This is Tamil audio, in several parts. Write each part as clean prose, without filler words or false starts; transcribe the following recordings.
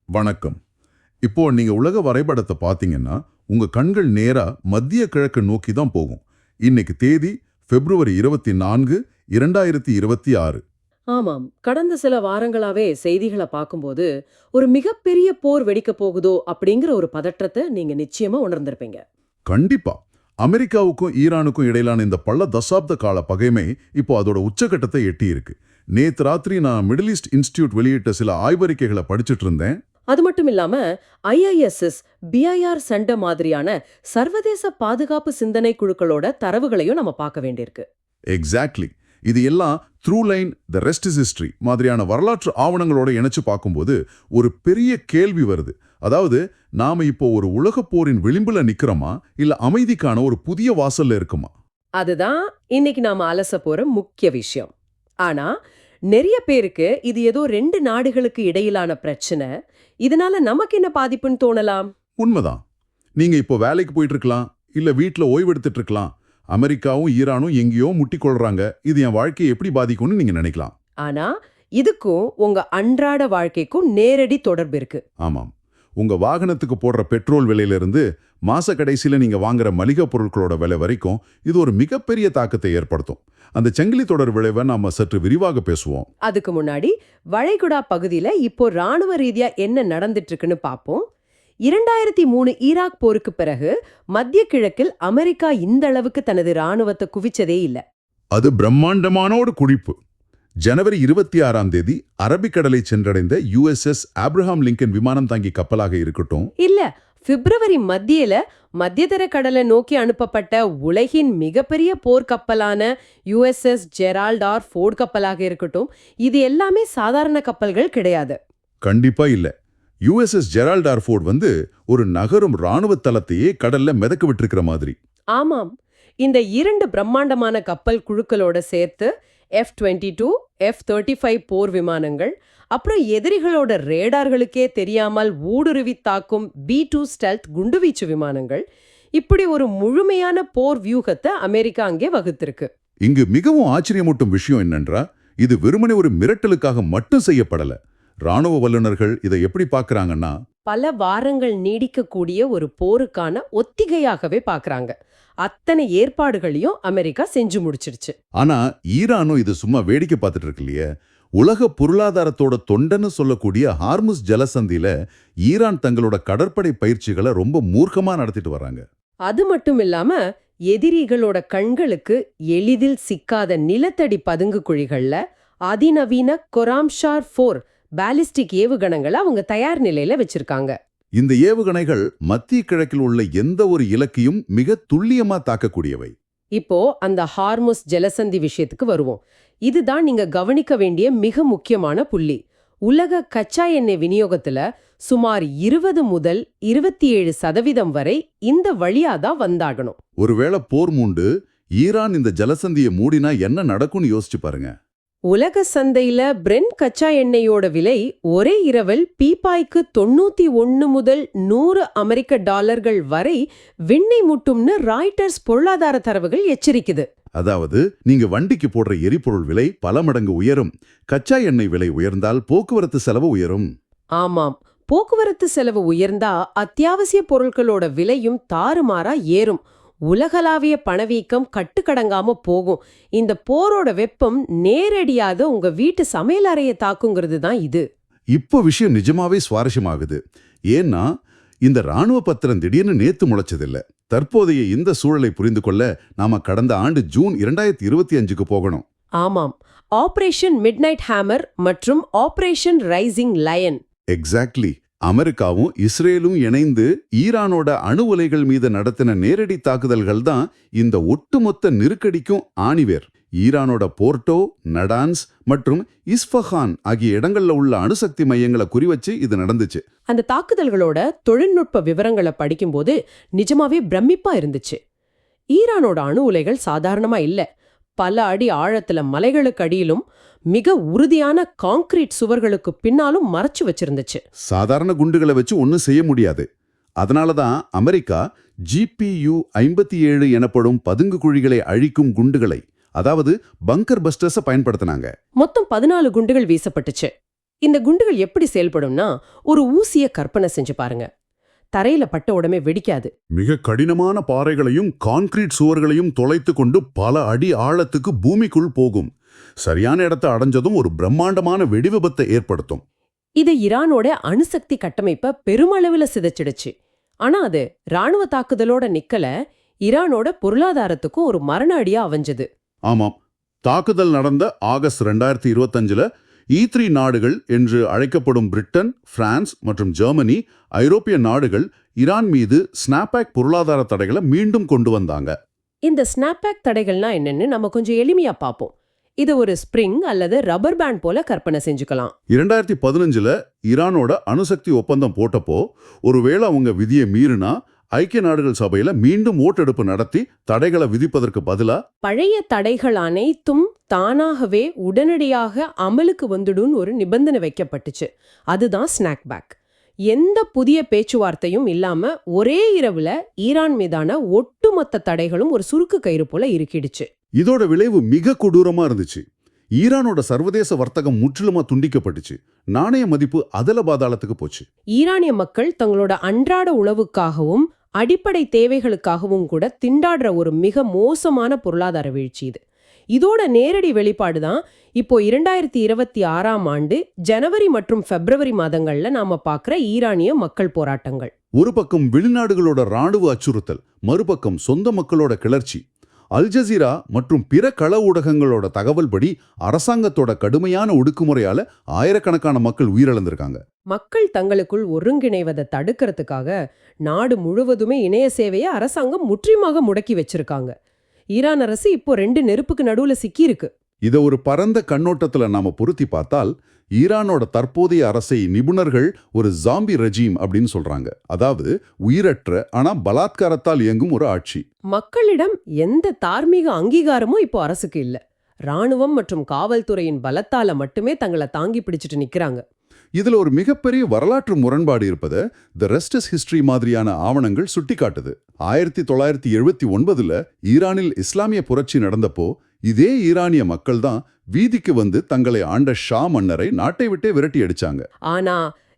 வணக்கம். இப்போ நீங்க உலக வரைபடத்தை பார்த்தீங்கன்னா, உங்க கண்கள் நேரா மத்திய கிழக்கு நோக்கி தான் போகும். இன்னைக்கு தேதி பிப்ரவரி 24, 2026. ஆமாம். கடந்த சில வாரங்களாவே செய்திகள பார்க்கும்போது, ஒரு மிகப்பெரிய போர் வெடிக்கப் போகுதோ அப்படிங்கிற ஒரு பதற்றத்த நீங்க நிச்சயமா உணர்ந்திருப்பீங்க. கண்டிப்பா. அமெரிக்காவுக்கும் ஈரானுக்கும் இடையிலான இந்த பல தசாப்த கால பகைமை இப்போ அதோட உச்சகட்டத்தை எட்டியிருக்கு. நேத்து ராத்திரி நான் மிடில் ஈஸ்ட் இன்ஸ்டிடியூட் வெளியிட்ட சில ஆய்வறிக்கைகளை படிச்சிட்டு இருந்தேன். அது மட்டும் இல்லாம ஐஐஎஸ்எஸ், பிஐஆர் சண்ட மாதிரியான சர்வதேச பாதுகாப்பு சிந்தனை குழுக்களோட தரவுகளையும் நம்ம பார்க்க வேண்டியிருக்கு. எக்ஸாக்ட்லி. இது எல்லாம் through line the rest is history மாதிரியான வரலாற்று ஆவணங்களோட இணைச்சு பார்க்கும்போது ஒரு பெரிய கேள்வி வருது. அதாவது, நாம இப்போ ஒரு உலகப் போரின் விளிம்புல நிக்கிறோமா, இல்ல அமைதிக்கான ஒரு புதிய வாசல்ல இருக்குமா? அதுதான் இன்னைக்கு நாம அலச போற முக்கிய விஷயம். ஆனா, நெறைய பேருக்கு இது ஏதோ 2 நாடுகளுக்கு இடையிலான பிரச்சனை. இதனால நமக்கு என்ன பாதிப்புன்னு தோணலாம். உண்மைதான். நீங்க இப்போ வேலைக்கு போயிட்டு இருக்கலாம், இல்ல வீட்ல ஓய்வெடுத்துட்டு இருக்கலாம். அமெரிக்காவும் ஈரானும் எங்கேயோ முட்டிக்கொள்றாங்க. இது என் வாழ்க்கையை எப்படி பாதிக்கும்னு நீங்க நினைக்கலாம். ஆனா, இதுக்கும் உங்க அன்றாட வாழ்க்கைக்கும் நேரடி தொடர்பு இருக்கு. ஆமாம். உங்க வாகனத்துக்கு போடுற பெட்ரோல் விலையிலிருந்து மாச கடைசியில நீங்க வாங்குற மளிகை பொருட்களோட விலை வரைக்கும் இது ஒரு மிகப்பெரிய தாக்கத்தை ஏற்படுத்தும். அந்த சங்கிலி தொடர் விளைவை நாம சற்று விரிவாக பேசுவோம். அதுக்கு முன்னாடி வளைகுடா பகுதியில இப்போ ராணுவ ரீதியா என்ன நடந்துட்டு இருக்குன்னு பாப்போம். 2003 ஈராக் போருக்கு பிறகு மத்திய கிழக்கில் அமெரிக்கா இந்த அளவுக்கு தனது ராணுவத்தை குவிச்சதே இல்ல. அது பிரம்மாண்டமான ஒரு குழிப்பு. ஜனவரி 26ஆம் தேதி அரபிக்கடலை சென்றடைந்த USS ஆப்ரஹாம் லிங்கன் விமானம் தாங்கி கப்பலாக இருக்கட்டும், இல்ல, பிப்ரவரி மத்தியில மத்தியதர கடலை நோக்கி அனுப்பப்பட்ட உலகின் மிகப்பெரிய போர்க்கப்பலான USS ஜெரால்ட் ஆர் ஃபோர்ட் கப்பலாக இருக்கட்டும், இது எல்லாமே சாதாரண கப்பல்கள் கிடையாது. கண்டிப்பா இல்ல. USS ஜெரால்ட் ஆர் ஃபோர்ட் ஒரு நகரும் ராணுவ தளத்தையே கடல்ல மிதக்க விட்டிருக்கிற மாதிரி. ஆமாம், இந்த 2 பிரம்மாண்டமான கப்பல் குழுக்களோட சேர்த்து F-22, F-35 போர் விமானங்கள், அப்புறம் எதிரிகளோட ரேடார்களுக்கே தெரியாமல் ஊடுருவி தாக்கும் B-2 ஸ்டெல்த் குண்டுவீச்சு விமானங்கள், இப்படி ஒரு முழுமையான போர் வியூகத்தை அமெரிக்கா அங்கே வகுத்திருக்கு. இங்கு மிகவும் ஆச்சரியமூட்டும் விஷயம் என்னன்றா, இது வெறுமனே ஒரு மிரட்டலுக்காக மட்டும் செய்யப்படல. ராணுவ வல்லுநர்கள் இதை எப்படி பார்க்கறாங்கன்னா, பல வாரங்கள் நீடிக்கக்கூடிய ஒரு போருக்கான ஒத்திகையாகவே பார்க்கறாங்க. அத்தனை ஏற்பாடுகளையும் அமெரிக்கா செஞ்சு முடிச்சிருச்சு. ஆனா ஈரானும் இது சும்மா வேடிக்கை பார்த்துட்டு இருக்கு இல்லையே. உலக பொருளாதாரத்தோட தொண்டன்னு சொல்லக்கூடிய ஹார்முஸ் ஜலசந்தியில ஈரான் தங்களோட கடற்படை பயிற்சிகளை ரொம்ப மூர்க்கமா நடத்திட்டு வராங்க. அது மட்டும் இல்லாம எதிரிகளோட கண்களுக்கு எளிதில் சிக்காத நிலத்தடி பதுங்கு குழிகள்ல அதிநவீன கொராம்ஷார் 4 பாலிஸ்டிக் ஏவுகணைகளை அவங்க தயார் நிலையில வச்சிருக்காங்க. இந்த ஏவுகணைகள் மத்திய கிழக்கில் உள்ள எந்த ஒரு இலக்கையும் மிக துல்லியமா தாக்கக்கூடியவை. இப்போ அந்த ஹார்முஸ் ஜலசந்தி விஷயத்துக்கு வருவோம். இதுதான் நீங்க கவனிக்க வேண்டிய மிக முக்கியமான புள்ளி. உலக கச்சா எண்ணெய் விநியோகத்துல சுமார் 20 முதல் 27% வரை இந்த வழியாதான் வந்தாகணும். ஒருவேளை போர் மூண்டு ஈரான் இந்த ஜலசந்தியை மூடினா என்ன நடக்கும்னு யோசிச்சு பாருங்க. உலக சந்தையில பிரெண்ட் கச்சா எண்ணெயோட விலை ஒரே இரவில் பீப்பாய்க்கு 91 முதல் 100 அமெரிக்க டாலர்கள் வரை விண்ணை முட்டும்னு ராய்ட்டர்ஸ் பொருளாதார தரவுகள் எச்சரிக்குது. அதாவது, நீங்க வண்டிக்கு போடுற எரிபொருள் விலை பல மடங்கு உயரும். கச்சா எண்ணெய் விலை உயர்ந்தால் போக்குவரத்து செலவு உயரும். ஆமாம், போக்குவரத்து செலவு உயர்ந்தா அத்தியாவசிய பொருட்களோட விலையும் தாறுமாறா ஏறும். உலகளாவிய பணவீக்கம் கட்டுக்கடங்காம போகும். இந்த போரோட வெப்பம் நேரடியாக உங்க வீட்டு சமையல் அறையை தாக்குங்கிறது தான் இது. இப்போ விஷயம் நிஜமாவே சுவாரஸ்யமாகுது. ஏன்னா, இந்த ராணுவ பத்திரம் திடீர்னு நேத்து முளைச்சதில்ல. தற்போதைய இந்த சூழலை புரிந்து கொள்ள நாம கடந்த ஆண்டு ஜூன் 2025க்கு போகணும். ஆமாம், ஆபரேஷன் மிட்நைட் ஹேமர் மற்றும் ஆபரேஷன் ரைசிங் லயன். எக்ஸாக்ட்லி. அமெரிக்காவும் இஸ்ரேலும் இணைந்து ஈரானோட அணு உலைகள் மீது நடத்தின நேரடி தாக்குதல்கள் தான் இந்த ஒட்டுமொத்த நெருக்கடிக்கும் ஆணிவேர். ஈரானோட போர்ட்டோ, நடான்ஸ் மற்றும் இஸ்ஃபஹான் ஆகிய இடங்கள்ல உள்ள அணுசக்தி மையங்களை குறிவச்சு இது நடந்துச்சு. அந்த தாக்குதல்களோட தொழில்நுட்ப விவரங்களை படிக்கும்போது நிஜமாவே பிரமிப்பா இருந்துச்சு. ஈரானோட அணு உலைகள் சாதாரணமா இல்ல. பல அடி ஆழத்துல மலைகளுக்கு அடியிலும் மிக உறுதியான கான்கிரீட் சுவர்களுக்கு பின்னாலும் மறைச்சு வச்சிருந்துச்சு. சாதாரண குண்டுகளை வச்சு ஒன்னும் செய்ய முடியாது. அதனாலதான் அமெரிக்கா GPU-57 எனப்படும் பதுங்கு குழிகளை அழிக்கும் குண்டுகளை, அதாவது பங்கர் பஸ்டர்ஸை பயன்படுத்தினாங்க. மொத்தம் 14 குண்டுகள் வீசப்பட்டுச்சு. இந்த குண்டுகள் எப்படி செயல்படும்னா, ஒரு ஊசிய கற்பனை செஞ்சு பாருங்க. தரையில பட்ட உடனே வெடிக்காது. மிக கடினமான பாறைகளையும் கான்கிரீட் சுவர்களையும் தொலைத்து கொண்டு பல அடி ஆழத்துக்கு பூமிக்குள் போகும். சரியான இடத்தை அடைஞ்சதும் ஒரு பிரம்மாண்டமான வெடிவிபத்தை ஏற்படுத்தும். இது ஈரானோட அணுசக்தி கட்டமைப்ப பெருமளவுல சிதைச்சிடுச்சு. ஆனா அது ராணுவ தாக்குதலோட நிக்கல, ஈரானோட பொருளாதாரத்துக்கும் ஒரு மரண அடியா அமைஞ்சது. ஆமாம், தாக்குதல் நடந்த ஆகஸ்ட் 2025 E3 நாடுகள் என்று அழைக்கப்படும் பிரிட்டன், பிரான்ஸ் மற்றும் ஜெர்மனி, ஐரோப்பிய நாடுகள் ஈரான் மீது ஸ்னாப்பேக் பொருளாதார தடைகளை மீண்டும் கொண்டு வந்தாங்க. இந்த ஸ்னாப்பேக் தடைகள்னா என்னன்னு நம்ம கொஞ்சம் எளிமையா பார்ப்போம். இது ஒரு ஸ்பிரிங் அல்லது ரப்பர் பேண்ட் போல கற்பனை செஞ்சுக்கலாம். 2015 ஈரானோட அணுசக்தி ஒப்பந்தம் போட்டப்போ ஒருவேளை அவங்க விதியை மீறினா ஐக்கிய நாடுகள் சபையில மீண்டும் ஓட்டெடுப்பு நடத்தி தடைகளை விதிப்பதற்கு பதிலா பழைய தடைகள் அனைத்தும் தானாகவே உடனடியாக அமலுக்கு வந்துடும் ஒரு நிபந்தனை வைக்கப்பட்டுச்சு. அதுதான் ஸ்னாக்பேக். எந்த புதிய பேச்சுவார்த்தையும் இல்லாம ஒரே இரவுல ஈரான் மீதான ஒட்டுமொத்த தடைகளும் ஒரு சுருக்கு கயிறு போல இறுக்கிடுச்சு. இதோட விளைவு மிக கொடூரமா இருந்துச்சு. ஈரானோட சர்வதேச வர்த்தகம் முற்றிலுமா துண்டிக்கப்பட்டுச்சு. நாணய மதிப்பு அதல பாதாளத்துக்கு போச்சு. ஈரானிய மக்கள் தங்களோட அன்றாட உணவுக்காகவும் அடிப்படை தேவைகளுக்காகவும் கூட திண்டாடுற ஒரு மிக மோசமான பொருளாதார வீழ்ச்சி இது. இதோட நேரடி வெளிப்பாடுதான் இப்போ 2026 ஜனவரி மற்றும் பிப்ரவரி மாதங்கள்ல நாம பார்க்குற ஈரானிய மக்கள் போராட்டங்கள். ஒரு பக்கம் வெளிநாடுகளோட ராணுவ அச்சுறுத்தல், மறுபக்கம் சொந்த மக்களோட கிளர்ச்சி. அல் ஜசீரா மற்றும் பிற கள ஊடகங்களோட தகவல் படி அரசாங்கத்தோட கடுமையான ஒடுக்குமுறையால ஆயிரக்கணக்கான மக்கள் உயிரிழந்திருக்காங்க. மக்கள் தங்களுக்குள் ஒருங்கிணைவதை தடுக்கிறதுக்காக நாடு முழுவதுமே இணைய சேவையை அரசாங்கம் முற்றிலுமாக முடக்கி வச்சிருக்காங்க. ஈரான் அரசு இப்போ 2 நெருப்புக்கு நடுவுல சிக்கியிருக்கு. இதை ஒரு பரந்த கண்ணோட்டத்துல நாம பொருத்தி பார்த்தால் ஈரானோட தற்போதைய அரசை நிபுணர்கள் ஒரு ஜாம்பி ரெஜீம் அப்படின்னு சொல்றாங்க. அதாவது உயிரற்ற ஆனா பலாத்காரத்தால் இயங்கும் ஒரு ஆட்சி. மக்களிடம் எந்த தார்மீக அங்கீகாரமும் இப்போ அரசுக்கு இல்ல. ராணுவம் மற்றும் காவல்துறையின் பலத்தால மட்டுமே தங்களை தாங்கி பிடிச்சிட்டு நிக்கிறாங்க. இதுல ஒரு மிகப்பெரிய வரலாற்று முரண்பாடு இருப்பதை தி ரெஸ்ட் இஸ் ஹிஸ்டரி மாதிரியான ஆவணங்கள் சுட்டிக்காட்டுது. 1979 ஈரானில் இஸ்லாமிய புரட்சி நடந்தப்போ இதே ஈரானிய மக்கள் தான் வீதிக்கு வந்து தங்களை ஆண்ட ஷா மன்னரை நாட்டை விட்டே விரட்டி அடிச்சாங்க. ஆனா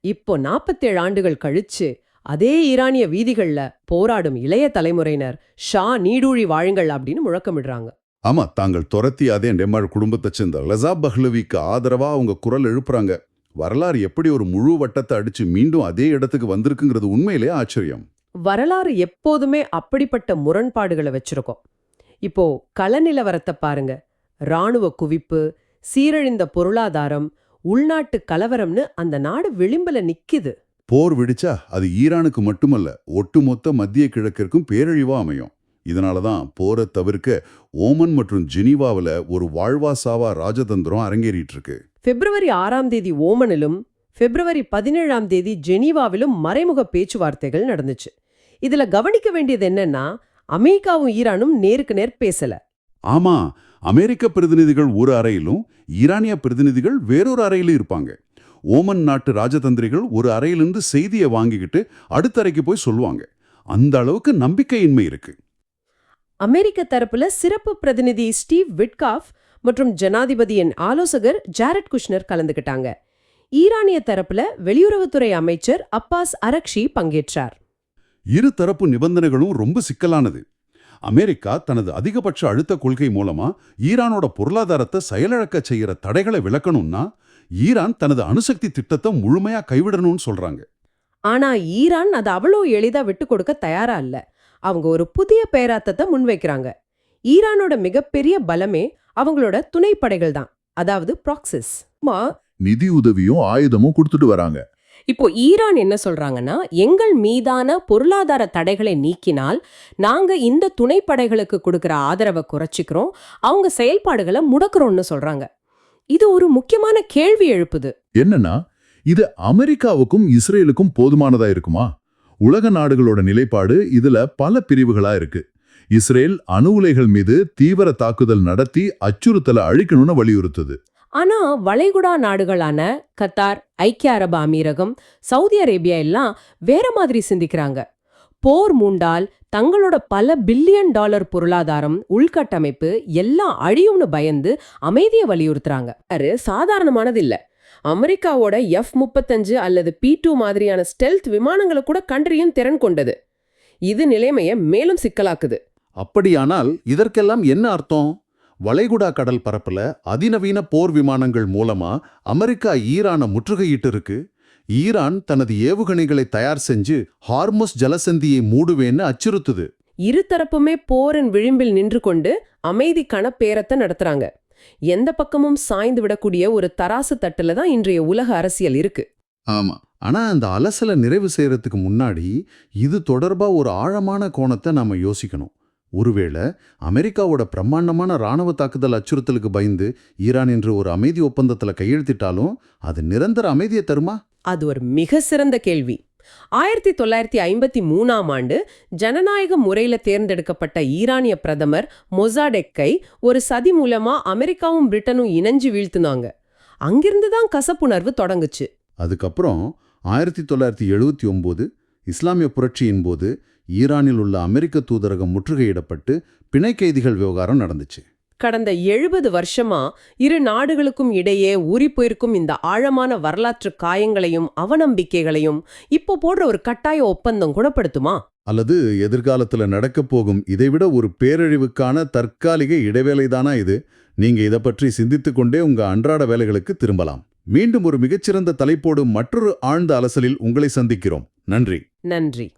இப்போ 47 ஆண்டுகள் கழிச்சு அதே ஈரானிய வீதிகள்ல போராடும் இளைய தலைமுறையினர் ஷா நீடூழி வாழுங்கள் அப்படின்னு முழக்கமிடுறாங்க. ஆமா, தாங்கள் துரத்தி அதே டெமார் குடும்பத்தை சேர்ந்த லசா பஹ்லவிக்கு ஆதரவா அவங்க குரல் எழுப்புறாங்க. வரலாறு எப்படி ஒரு முழு வட்டத்தை அடிச்சு மீண்டும் அதே இடத்துக்கு வந்திருக்குங்கிறது உண்மையிலே ஆச்சரியம். வரலாறு எப்போதுமே அப்படிப்பட்ட முரண்பாடுகளை வச்சிருக்கோம். இப்போ கள நிலவரத்தை பாருங்க. ராணுவ குவிப்பு, சீரழிந்த பொருளாதாரம், உள்நாட்டு கலவரம்னு அந்த நாடு விளிம்புல நிக்குது. போர் விடிச்சா அது ஈரானுக்கு மட்டுமல்ல, ஒட்டுமொத்த மத்திய கிழக்கிற்கும் பேரழிவா அமையும். இதனாலதான் போரை தவிர்க்க ஓமன் மற்றும் ஜெனீவாவில் ஒரு வாழ்வா சாவா ராஜதந்திரம் அரங்கேறிட்டு இருக்கு. பிப்ரவரி 6 ஓமனிலும் பிப்ரவரி 17 ஜெனீவாவிலும் மறைமுக பேச்சுவார்த்தைகள் நடந்துச்சு. இதுல கவனிக்க வேண்டியது என்னன்னா, அமெரிக்காவும் ஈரானும் நேருக்கு நேர் பேசல. ஆமா, அமெரிக்க பிரதிநிதிகள் ஒரு அறையிலும் ஈரானிய பிரதிநிதிகள் வேறொரு அறையிலும் இருப்பாங்க. ஓமன் நாட்டு ராஜதந்திரிகள் ஒரு அறையிலிருந்து செய்தியை வாங்கிக்கிட்டு அடுத்த அறைக்கு போய் சொல்லுவாங்க. அந்த அளவுக்கு நம்பிக்கையின்மை இருக்கு. அமெரிக்க தரப்புல சிறப்பு பிரதிநிதி ஸ்டீவ் விட்காஃப் மற்றும் ஜனாதிபதியின் ஆலோசகர் ஜாரட் குஷ்னர் கலந்துக்கிட்டாங்க. ஈரானிய தரப்புல வெளியுறவுத்துறை அமைச்சர் அப்பாஸ் அரக்ஷி பங்கேற்றார். இரு தரப்பு நிபந்தனைகளும் ரொம்ப சிக்கலானது. அமெரிக்கா தனது அதிகபட்ச அழுத்த கொள்கை மூலமா ஈரானோட பொருளாதாரத்தை செயலிழக்க செய்யற தடைகளை விலக்கணும்னா ஈரான் தனது அணுசக்தி திட்டத்தை முழுமையா கைவிடணும்னு சொல்றாங்க. ஆனா ஈரான் அது அவ்வளோ எளிதா விட்டு கொடுக்க தயாரா இல்ல. அவங்க ஒரு புதிய பேராத்தத்தை முன்வைக்கிறாங்க. ஈரானோட மிகப்பெரிய பலமே அவங்களோட துணைப்படைகள் தான், அதாவது ப்ராக்சிஸ். நிதி உதவியும் ஆயுதமும் கொடுத்துட்டு வராங்க. இப்போ ஈரான் என்ன சொல்றாங்கன்னா, எங்கள் மீதான பொருளாதார தடைகளை நீக்கினால் நாங்க இந்த துணைப்படைகளுக்கு கொடுக்கிற ஆதரவை குறைச்சிக்கிறோம், அவங்க செயல்பாடுகளை முடக்கிறோம்னு சொல்றாங்க. இது ஒரு முக்கியமான கேள்வி எழுப்புது. என்னன்னா, இது அமெரிக்காவுக்கும் இஸ்ரேலுக்கும் போதுமானதா இருக்குமா? உலக நாடுகளோட நிலைப்பாடு இதுல பல பிரிவுகளா இருக்கு. இஸ்ரேல் அணு உலைகள் மீது தீவிர தாக்குதல் நடத்தி அச்சுறுத்தலை அழிக்கணும்னு வலியுறுத்துது. ஆனா வளைகுடா நாடுகளான கத்தார், ஐக்கிய அரபு அமீரகம், சவுதி அரேபியா எல்லாம் வேற மாதிரி சிந்திக்கிறாங்க. போர் மூண்டால் தங்களோட பல பில்லியன் டாலர் பொருளாதாரம், உள்கட்டமைப்பு எல்லாம் அழியும்னு பயந்து அமைதியை வலியுறுத்துறாங்க. அது சாதாரணமானது இல்ல. அமெரிக்காவோட F-35 அல்லது P-2 மாதிரியான ஸ்டெல்த் விமானங்களை கூட கண்டறியும் திறன் கொண்டது. இது நிலைமையை மேலும் சிக்கலாக்குது. அப்படியானால் இதற்கெல்லாம் என்ன அர்த்தம்? வளைகுடா கடல் பரப்புல அதிநவீன போர் விமானங்கள் மூலமா அமெரிக்கா ஈரானை முற்றுகையிட்டு இருக்கு. ஈரான் தனது ஏவுகணைகளை தயார் செஞ்சு ஹார்முஸ் ஜலசந்தியை மூடுவேன்னு அச்சுறுத்துது. இருதரப்புமே போரின் விளிம்பில் நின்று கொண்டு அமைதி கணப்பேரத்தை நடத்துறாங்க. எந்த பக்கமும் சாய்ந்து விடக்கூடிய ஒரு தராசு தட்டுல தான் இன்றைய உலக அரசியல் இருக்கு. ஆமா. ஆனா அந்த அலசலை நிறைவு செய்யறதுக்கு முன்னாடி இது தொடர்பா ஒரு ஆழமான கோணத்தை நாம யோசிக்கணும். ஒருவேளை அமெரிக்காவோட பிரம்மாண்டமான ராணுவ தாக்குதல் அச்சுறுத்தலுக்கு பயந்து ஈரான் என்று ஒரு அமைதி ஒப்பந்தத்துல கையெழுத்திட்டாலும் அது நிரந்தர அமைதியை தருமா? அது ஒரு மிக சிறந்த கேள்வி. 1953ஆம் ஆண்டு ஜனநாயக முறையில தேர்ந்தெடுக்கப்பட்ட ஈரானிய பிரதமர் மொசாடெக்கை ஒரு சதி மூலமா அமெரிக்காவும் பிரிட்டனும் இணைஞ்சு வீழ்த்துனாங்க. அங்கிருந்து தான் கசப்புணர்வு தொடங்குச்சு. அதுக்கப்புறம் 1979 இஸ்லாமிய புரட்சியின் போது ஈரானில் உள்ள அமெரிக்க தூதரகம் முற்றுகையிடப்பட்டு பிணை கைதிகள் விவகாரம் நடந்துச்சு. கடந்த 70 வருஷமா இரு நாடுகளுக்கும் இடையே ஊறிப்போயிருக்கும் இந்த ஆழமான வரலாற்று காயங்களையும் அவநம்பிக்கைகளையும் இப்போ போடுற ஒரு கட்டாய ஒப்பந்தம் குணப்படுத்துமா? அல்லது எதிர்காலத்துல நடக்கப் போகும் இதைவிட ஒரு பேரழிவுக்கான தற்காலிக இடைவேளைதானா இது? நீங்க இதை பற்றி சிந்தித்துக் கொண்டே உங்க அன்றாட வேலைகளுக்கு திரும்பலாம். மீண்டும் ஒரு மிகச்சிறந்த தலைப்போடு மற்றொரு ஆழ்ந்த அலசலில் உங்களை சந்திக்கிறோம். நன்றி. நன்றி.